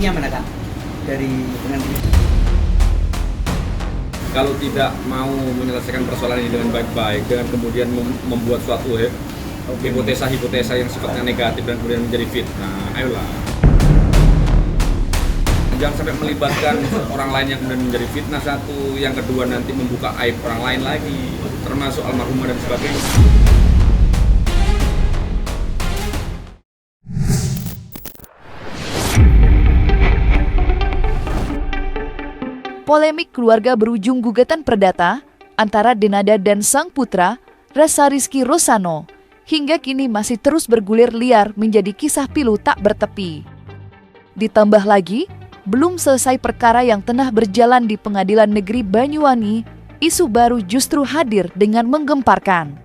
Buktinya mana Kak? Dari pengantin. Kalau tidak mau menyelesaikan persoalan ini dengan baik-baik, dengan kemudian membuat suatu hipotesa-hipotesa yang sifatnya negatif dan kemudian menjadi fitnah, ayolah. Jangan sampai melibatkan orang lain yang kemudian menjadi fitnah satu, yang kedua nanti membuka aib orang lain lagi, termasuk almarhumah dan sebagainya. Polemik keluarga berujung gugatan perdata antara Denada dan sang putra, Ressa Rizky Rosano, hingga kini masih terus bergulir liar menjadi kisah pilu tak bertepi. Ditambah lagi, belum selesai perkara yang tengah berjalan di Pengadilan Negeri Banyuwangi, isu baru justru hadir dengan menggemparkan.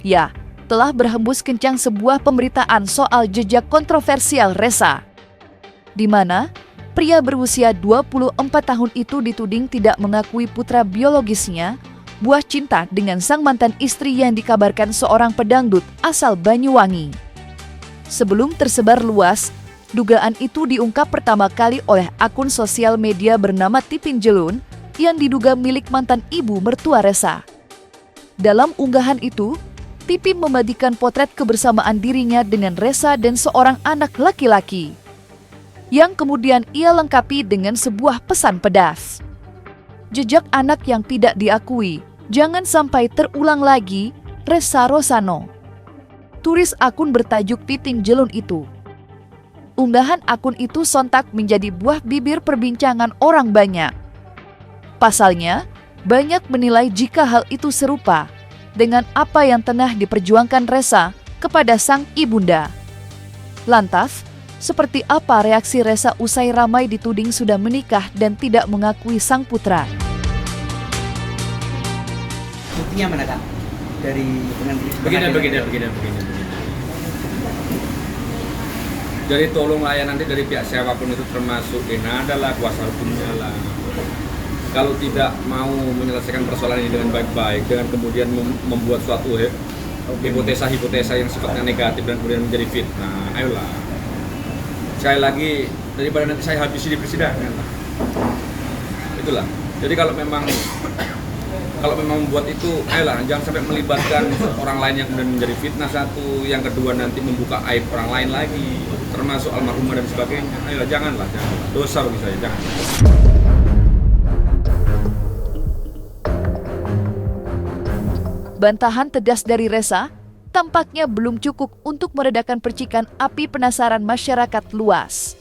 Ya, telah berhembus kencang sebuah pemberitaan soal jejak kontroversial Ressa, di mana pria berusia 24 tahun itu dituding tidak mengakui putra biologisnya, buah cinta dengan sang mantan istri yang dikabarkan seorang pedangdut asal Banyuwangi. Sebelum tersebar luas, dugaan itu diungkap pertama kali oleh akun sosial media bernama Tipin Jelun yang diduga milik mantan ibu mertua Ressa. Dalam unggahan itu, Tipin membagikan potret kebersamaan dirinya dengan Ressa dan seorang anak laki-laki, yang kemudian ia lengkapi dengan sebuah pesan pedas. Jejak anak yang tidak diakui, jangan sampai terulang lagi, Ressa Rosano, tulis akun bertajuk Tipin Jelun itu. Unggahan akun itu sontak menjadi buah bibir perbincangan orang banyak. Pasalnya, banyak menilai jika hal itu serupa dengan apa yang tengah diperjuangkan Ressa kepada sang ibunda. Lantas, seperti apa reaksi Ressa usai ramai dituding sudah menikah dan tidak mengakui sang putra? Buktinya mana Kak? Dari pengantin. Begini. Jadi tolonglah ya, nanti dari pihak siapapun itu termasuk Denada lah, kuasa hukumnya lah. Kalau tidak mau menyelesaikan persoalan ini dengan baik-baik, dengan kemudian membuat suatu hipotesa-hipotesa yang sifatnya negatif dan kemudian menjadi fitnah, ayolah. Sekali lagi, daripada nanti saya habisi di persidangan. Itulah. Jadi kalau memang membuat itu, ayolah, jangan sampai melibatkan orang lain yang kemudian menjadi fitnah satu, yang kedua nanti membuka aib orang lain lagi, termasuk almarhumah dan sebagainya. Ayolah, janganlah. Dosa bagi saya, jangan. Bantahan tegas dari Ressa tampaknya belum cukup untuk meredakan percikan api penasaran masyarakat luas.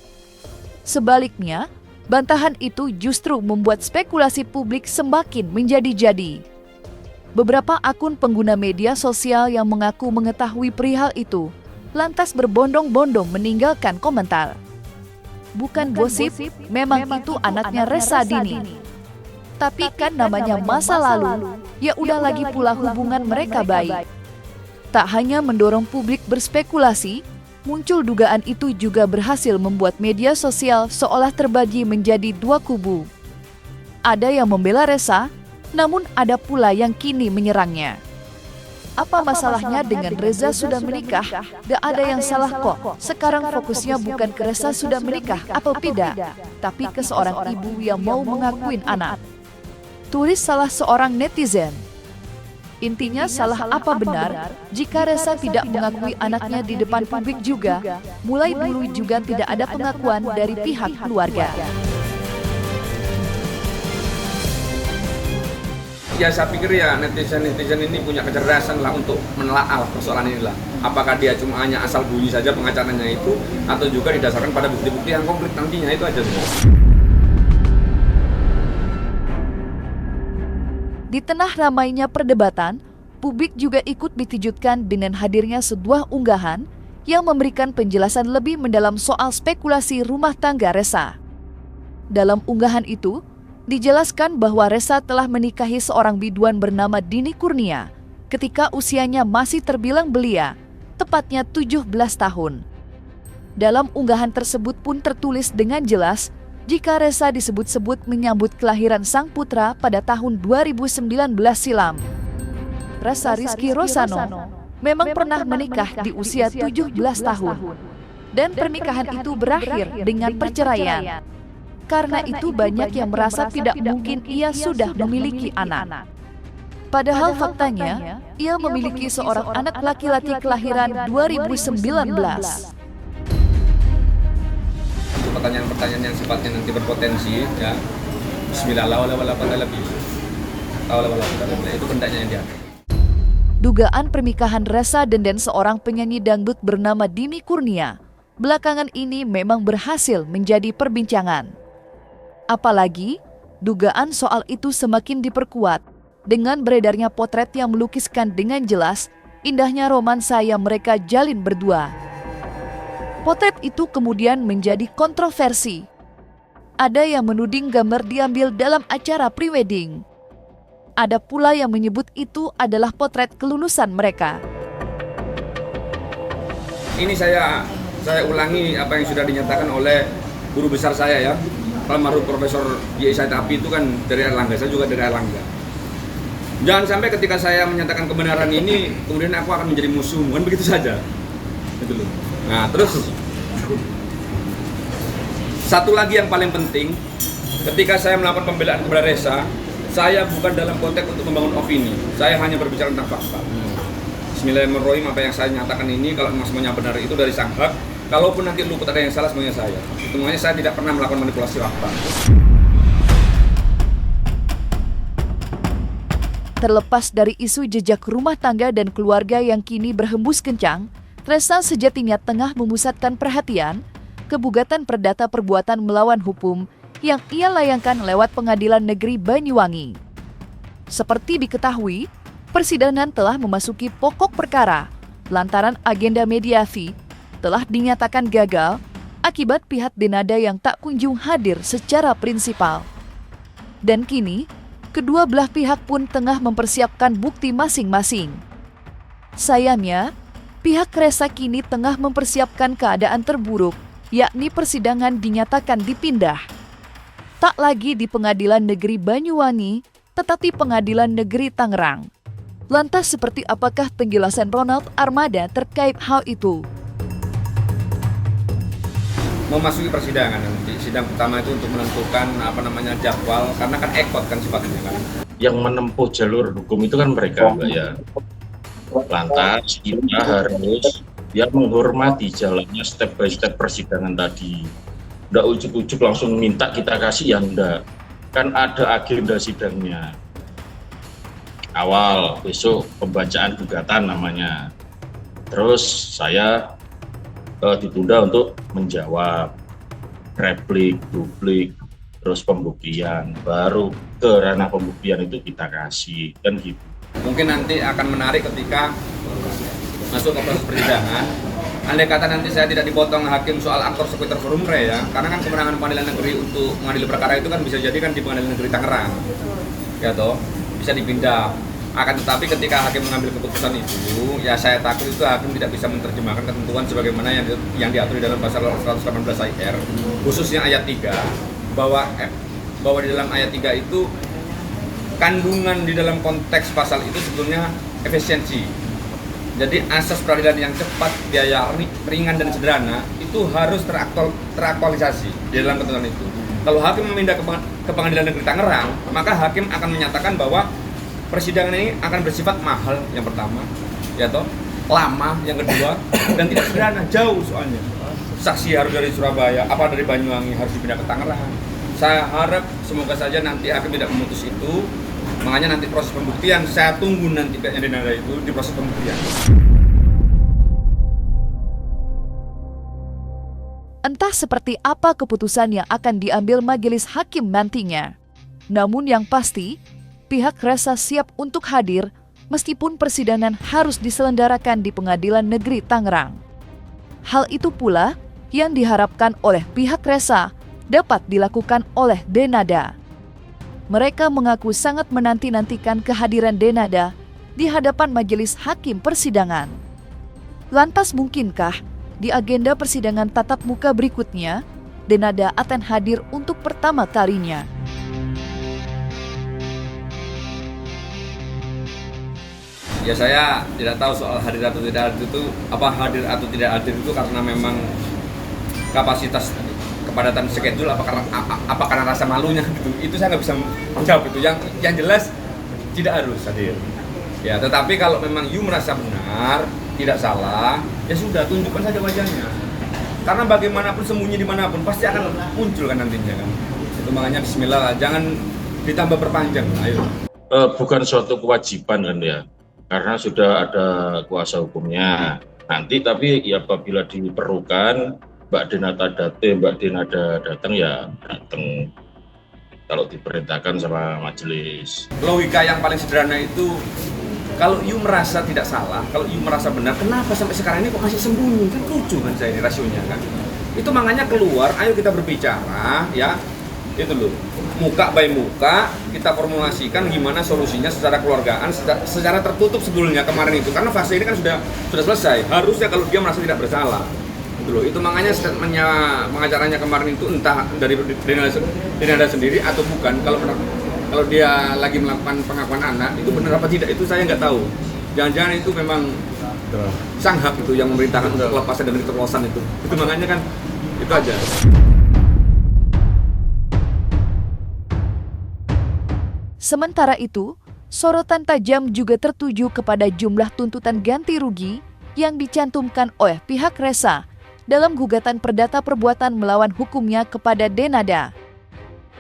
Sebaliknya, bantahan itu justru membuat spekulasi publik semakin menjadi-jadi. Beberapa akun pengguna media sosial yang mengaku mengetahui perihal itu lantas berbondong-bondong meninggalkan komentar. Bukan gosip, memang itu anaknya Ressa Dini. Tapi kan namanya masa lalu, ya udah lagi pula hubungan mereka baik. Tak hanya mendorong publik berspekulasi, muncul dugaan itu juga berhasil membuat media sosial seolah terbagi menjadi dua kubu. Ada yang membela Ressa, namun ada pula yang kini menyerangnya. Apa masalahnya dengan Ressa sudah menikah? Gak ada yang salah kok. Sekarang fokusnya bukan ke Ressa sudah menikah atau tidak, tapi ke seorang ibu yang mau mengakuin anak, tulis salah seorang netizen. Intinya salah apa benar jika Ressa tidak mengakui anaknya di depan publik juga, mulai dulu juga tidak ada pengakuan dari pihak keluarga. Ya saya pikir ya netizen ini punya kecerdasan lah untuk menelaah persoalan inilah. Apakah dia cuma hanya asal bunyi saja pengacaranya itu, atau juga didasarkan pada bukti-bukti yang konkret nantinya, itu aja semua. Di tengah ramainya perdebatan, publik juga ikut dikejutkan dengan hadirnya sebuah unggahan yang memberikan penjelasan lebih mendalam soal spekulasi rumah tangga Ressa. Dalam unggahan itu, dijelaskan bahwa Ressa telah menikahi seorang biduan bernama Dini Kurnia ketika usianya masih terbilang belia, tepatnya 17 tahun. Dalam unggahan tersebut pun tertulis dengan jelas jika Ressa disebut-sebut menyambut kelahiran sang putra pada tahun 2019 silam. Ressa Rizky Rosano memang pernah menikah di usia 17 tahun. dan pernikahan itu berakhir dengan perceraian. Karena itu banyak yang merasa tidak mungkin ia sudah memiliki anak. Padahal faktanya, ia memiliki seorang anak laki-laki kelahiran 2019. Pertanyaan-pertanyaan yang sifatnya nanti berpotensi, ya. Bismillah, itu hendaknya yang diatur. Dugaan pernikahan Ressa Denden seorang penyanyi dangdut bernama Dini Kurnia belakangan ini memang berhasil menjadi perbincangan. Apalagi, dugaan soal itu semakin diperkuat dengan beredarnya potret yang melukiskan dengan jelas indahnya romansa yang mereka jalin berdua. Potret itu kemudian menjadi kontroversi. Ada yang menuding gambar diambil dalam acara prewedding. Ada pula yang menyebut itu adalah potret kelulusan mereka. Ini saya ulangi apa yang sudah dinyatakan oleh guru besar saya, ya. Almarhum Profesor Y. Said Api itu kan dari Erlangga, saya juga dari Erlangga. Jangan sampai ketika saya menyatakan kebenaran ini, kemudian aku akan menjadi musuh, bukan begitu saja. Gitu loh. Nah, terus satu lagi yang paling penting, ketika saya melakukan pembelaan kepada Ressa, saya bukan dalam konteks untuk membangun opini, saya hanya berbicara tentang fakta. Bismillahirrahmanirrahim, apa yang saya nyatakan ini, kalau memang semuanya benar itu dari sang hak, kalaupun nanti luput ada yang salah, semuanya saya. Semuanya saya tidak pernah melakukan manipulasi fakta. Terlepas dari isu jejak rumah tangga dan keluarga yang kini berhembus kencang, Ressa sejatinya tengah memusatkan perhatian ke gugatan perdata perbuatan melawan hukum yang ia layangkan lewat Pengadilan Negeri Banyuwangi. Seperti diketahui, persidangan telah memasuki pokok perkara lantaran agenda mediasi telah dinyatakan gagal akibat pihak Denada yang tak kunjung hadir secara prinsipal. Dan kini, kedua belah pihak pun tengah mempersiapkan bukti masing-masing. Sayangnya, pihak Ressa kini tengah mempersiapkan keadaan terburuk, yakni persidangan dinyatakan dipindah. Tak lagi di Pengadilan Negeri Banyuwangi, tetapi Pengadilan Negeri Tangerang. Lantas seperti apakah penjelasan Ronald Armada terkait hal itu? Memasuki persidangan nanti, sidang pertama itu untuk menentukan jadwal, karena kan ekot kan sifatnya kan. Yang menempuh jalur hukum itu kan mereka, Mbak, ya. Lantas kita harus menghormati jalannya step by step persidangan tadi. Nggak ujuk-ujuk langsung minta kita kasih, yang enggak. Kan ada agenda sidangnya. Awal, besok pembacaan gugatan namanya. Terus saya ditunda untuk menjawab, replik, duplik, terus pembuktian. Baru ke ranah pembuktian itu kita kasih, kan gitu. Mungkin nanti akan menarik ketika masuk ke proses persidangan. Andai kata nanti saya tidak dipotong hakim soal aktor sequitur forum re, ya, karena kan kemenangan pengadilan negeri untuk mengadili perkara itu kan bisa jadi kan di Pengadilan Negeri Tangerang, ya toh, bisa dipindah. Akan tetapi ketika hakim mengambil keputusan itu, ya saya takut itu hakim tidak bisa menerjemahkan ketentuan sebagaimana yang diatur di dalam pasal 118 AIR, khususnya ayat 3, bahwa di dalam ayat 3 itu kandungan di dalam konteks pasal itu sebetulnya efisiensi. Jadi asas peradilan yang cepat, biaya ringan dan sederhana itu harus teraktualisasi di dalam ketentuan itu. Kalau hakim memindah ke Pengadilan Negeri Tangerang, maka hakim akan menyatakan bahwa persidangan ini akan bersifat mahal yang pertama, ya toh, lama yang kedua, dan tidak sederhana, jauh soalnya. Saksi harus dari Surabaya, dari Banyuwangi harus dipindah ke Tangerang. Saya harap semoga saja nanti hakim tidak memutus itu. Makanya nanti proses pembuktian, saya tunggu nanti pihaknya Denada itu di proses pembuktian. Entah seperti apa keputusan yang akan diambil majelis hakim nantinya. Namun yang pasti, pihak Ressa siap untuk hadir meskipun persidangan harus diselenggarakan di Pengadilan Negeri Tangerang. Hal itu pula yang diharapkan oleh pihak Ressa dapat dilakukan oleh Denada. Mereka mengaku sangat menanti-nantikan kehadiran Denada di hadapan majelis hakim persidangan. Lantas mungkinkah di agenda persidangan tatap muka berikutnya, Denada akan hadir untuk pertama kalinya? Ya saya tidak tahu soal hadir atau tidak hadir itu, hadir atau tidak hadir itu karena memang kapasitas kepadatan schedule apa karena rasa malunya gitu. Itu saya nggak bisa menjawab itu. Yang jelas tidak harus hadir. Ya, tetapi kalau memang you merasa benar, tidak salah, ya sudah tunjukkan saja wajahnya. Karena bagaimanapun sembunyi dimanapun pasti akan muncul kan nantinya kan. Itu makanya Bismillah lah, jangan ditambah perpanjang. Ayo. Bukan suatu kewajiban kan ya, karena sudah ada kuasa hukumnya. Nanti tapi ya apabila diperlukan Mbak Denada datang ya datang. Kalau diperintahkan sama majelis. Logika yang paling sederhana itu, kalau you merasa tidak salah, kalau you merasa benar, kenapa sampai sekarang ini kok masih sembunyi? Kan lucu kan saya ini rasionya kan. Itu makanya keluar, ayo kita berbicara ya. Itu loh, muka by muka kita formulasikan gimana solusinya secara keluargaan, secara tertutup sebelumnya kemarin itu. Karena fase ini kan sudah selesai. Harusnya kalau dia merasa tidak bersalah. Gitu loh. Itu makanya statementnya pengacaranya kemarin itu entah dari Denada sendiri atau bukan. Kalau dia lagi melakukan pengakuan anak itu benar apa tidak itu saya nggak tahu. Jangan-jangan itu memang sang hak itu yang memerintahkan untuk lepasan dari keterlosan itu. Itu makanya kan itu aja. Sementara itu, sorotan tajam juga tertuju kepada jumlah tuntutan ganti rugi yang dicantumkan oleh pihak Resa dalam gugatan perdata perbuatan melawan hukumnya kepada Denada,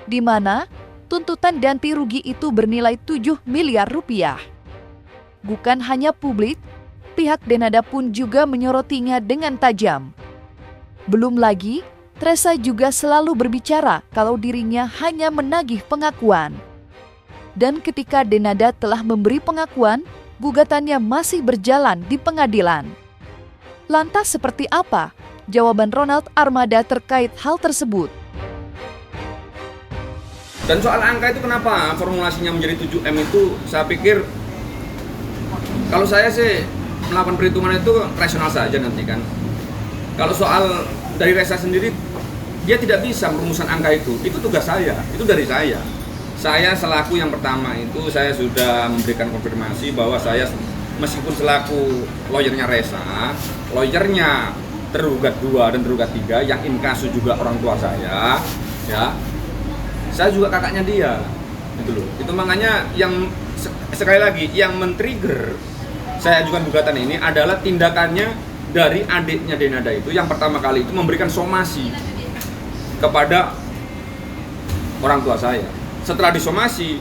di mana tuntutan ganti rugi itu bernilai 7 miliar rupiah. Bukan hanya publik, pihak Denada pun juga menyorotinya dengan tajam. Belum lagi, Resa juga selalu berbicara kalau dirinya hanya menagih pengakuan. Dan ketika Denada telah memberi pengakuan, gugatannya masih berjalan di pengadilan. Lantas seperti apa jawaban Ronald Armada terkait hal tersebut? Dan soal angka itu kenapa formulasinya menjadi 7M itu, saya pikir kalau saya sih melakukan perhitungan itu rasional saja nanti kan. Kalau soal dari Resa sendiri, dia tidak bisa merumuskan angka itu tugas saya, itu dari saya. Saya selaku yang pertama itu saya sudah memberikan konfirmasi bahwa saya meskipun selaku lawyernya Resa, lawyernya tergugat 2 dan tergugat 3 yang inkasu juga orang tua saya, ya. Saya juga kakaknya dia. Gitu loh. Itu makanya yang sekali lagi yang men-trigger saya ajukan gugatan ini adalah tindakannya dari adiknya Denada itu yang pertama kali itu memberikan somasi kepada orang tua saya. Setelah disomasi,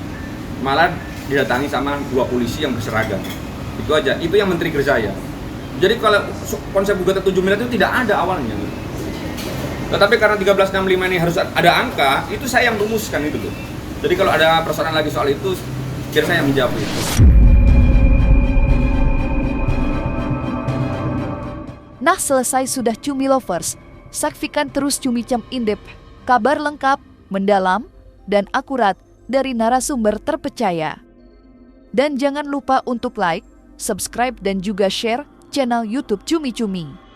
malah didatangi sama 2 polisi yang berseragam. Itu aja, itu yang men-trigger saya. Jadi kalau konsep gugatan 7 miliar itu tidak ada awalnya. Tetapi karena 1365 ini harus ada angka, itu saya yang rumuskan itu loh. Jadi kalau ada persoalan lagi soal itu, biar saya yang menjawab itu. Nah, selesai sudah Cumi Lovers. Saksikan terus Cumi Cam Indep, kabar lengkap, mendalam, dan akurat dari narasumber terpercaya. Dan jangan lupa untuk like, subscribe, dan juga share channel YouTube Cumi Cumi.